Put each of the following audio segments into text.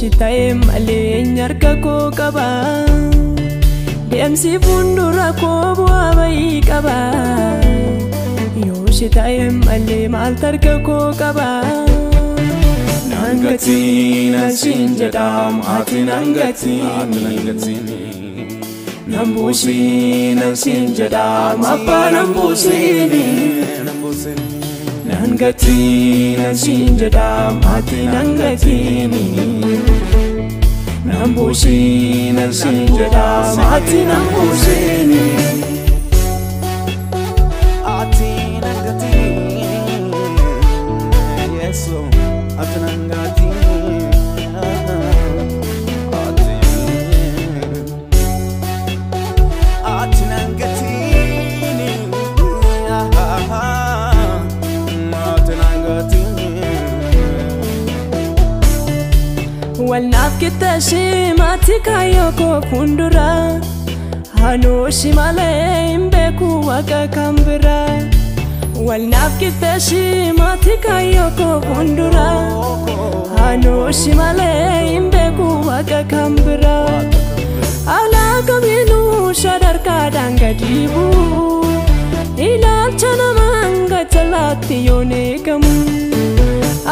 Yoshitae malee nyarka koo qaba deemsi fuuldura koo bu'aa bayii qaba Yoshitae malee maal tarka koo qaba Nangati nasin jedham ati nangati Nambusi nasin jedham abba nambusini Nangati nasin jedham ati nangatini Nambusi nasin jedham ati nambusini Ati nangatini Yesu ati nangatini Ati nangatini Walnaaf kittashi mati kayoko fundura Hanoshi malee imbeku waka kambira Walnaaf kittashi mati kayoko fundura Hanoshi malee imbeku waka kambira Ala kaminu shadarka dangadibu Ilaalcha namanga chalatti yoonekamu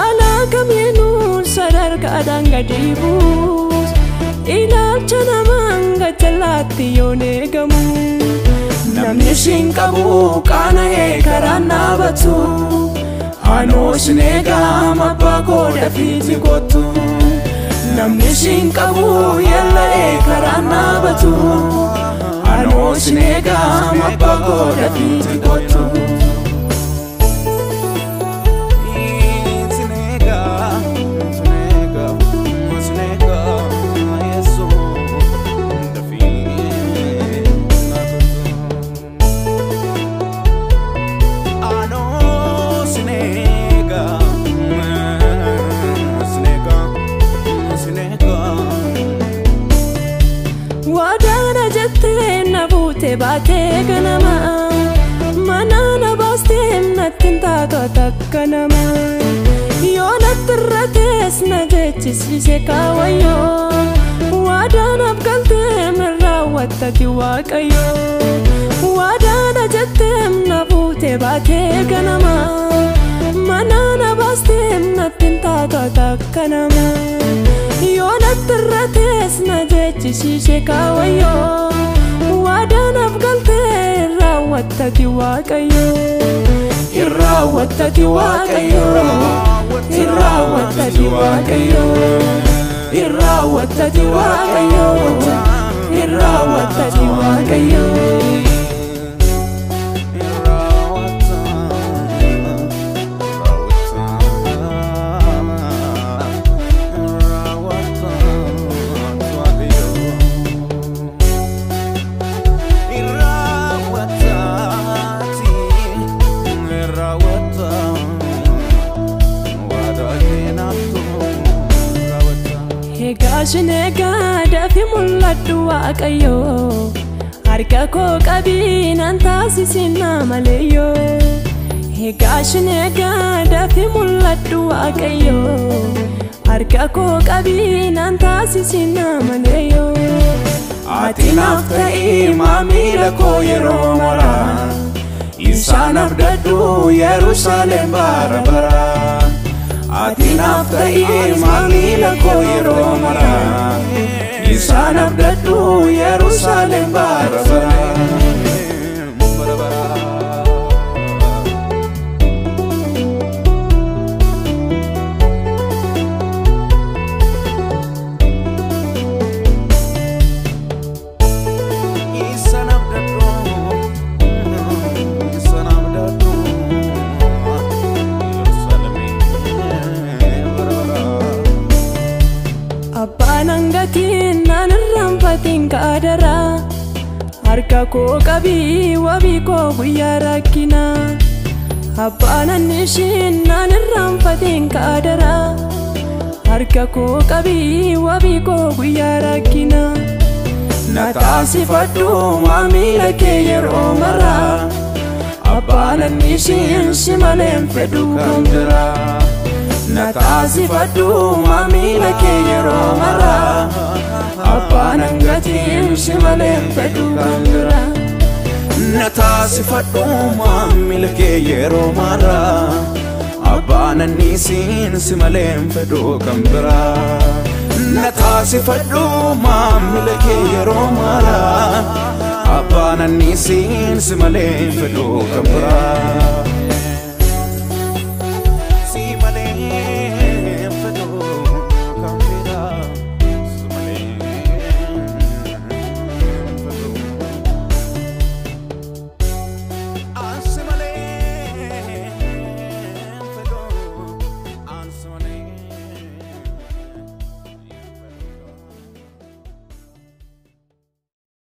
Ala kaminu sadarka dangadibu Ilaalcha namanga chalatti yoonekamu Namni shinqabu qaana karaan dhaabatu Hanosh neegam abbaa koo dafiiti kottu Namni shinqabu yalla karaan dhaabatu Hanosh neegam abbaa koo dafiiti kottu Wadana jette na bute bate kanama manana bastem natinta to takkanama yo natrates na jechise kawayo wadana abgalte merawatati waqayo wadana jette na bute bate kanama manana bastem natinta to takkanama yo natrates na jechise kawayo wadana abgalte rawatati waqayo irrawatati waqayo irrawatati waqayo irrawatati waqayo irrawatati waqayo Gashinega dafi mul'adhu waaqayyo harka koo qabiinan taasisina maleeyyo Gashinega dafi mul'adhu waaqayyo harka koo qabiinan taasisina maleeyyo Ati naaf ta'ii maamila koo yeroo maraa Isaan abdadhu Yerusaalem bara bara Ati naaf ta'ii maamila koo yeroo maraa Isaan abdadhu Yerusaalem bara bara Nangati nanan pating kadara harka koo qabii wabii koo guyyaa rakkina abbanan ishin nanan pating kadara harka koo qabii wabii koo guyyaa rakkina na taasifadhu maamila kee yeroo maraa abbanan ishin si malee fedhu kan biraa na taasifadhu maamila kee yeroo maraa fedhu kambira natasifadhu maamilke yeroo mara abana nisin simalem fedhu kambira natasifadhu maamilke yeroo mara abana nisin simalem fedhu kambira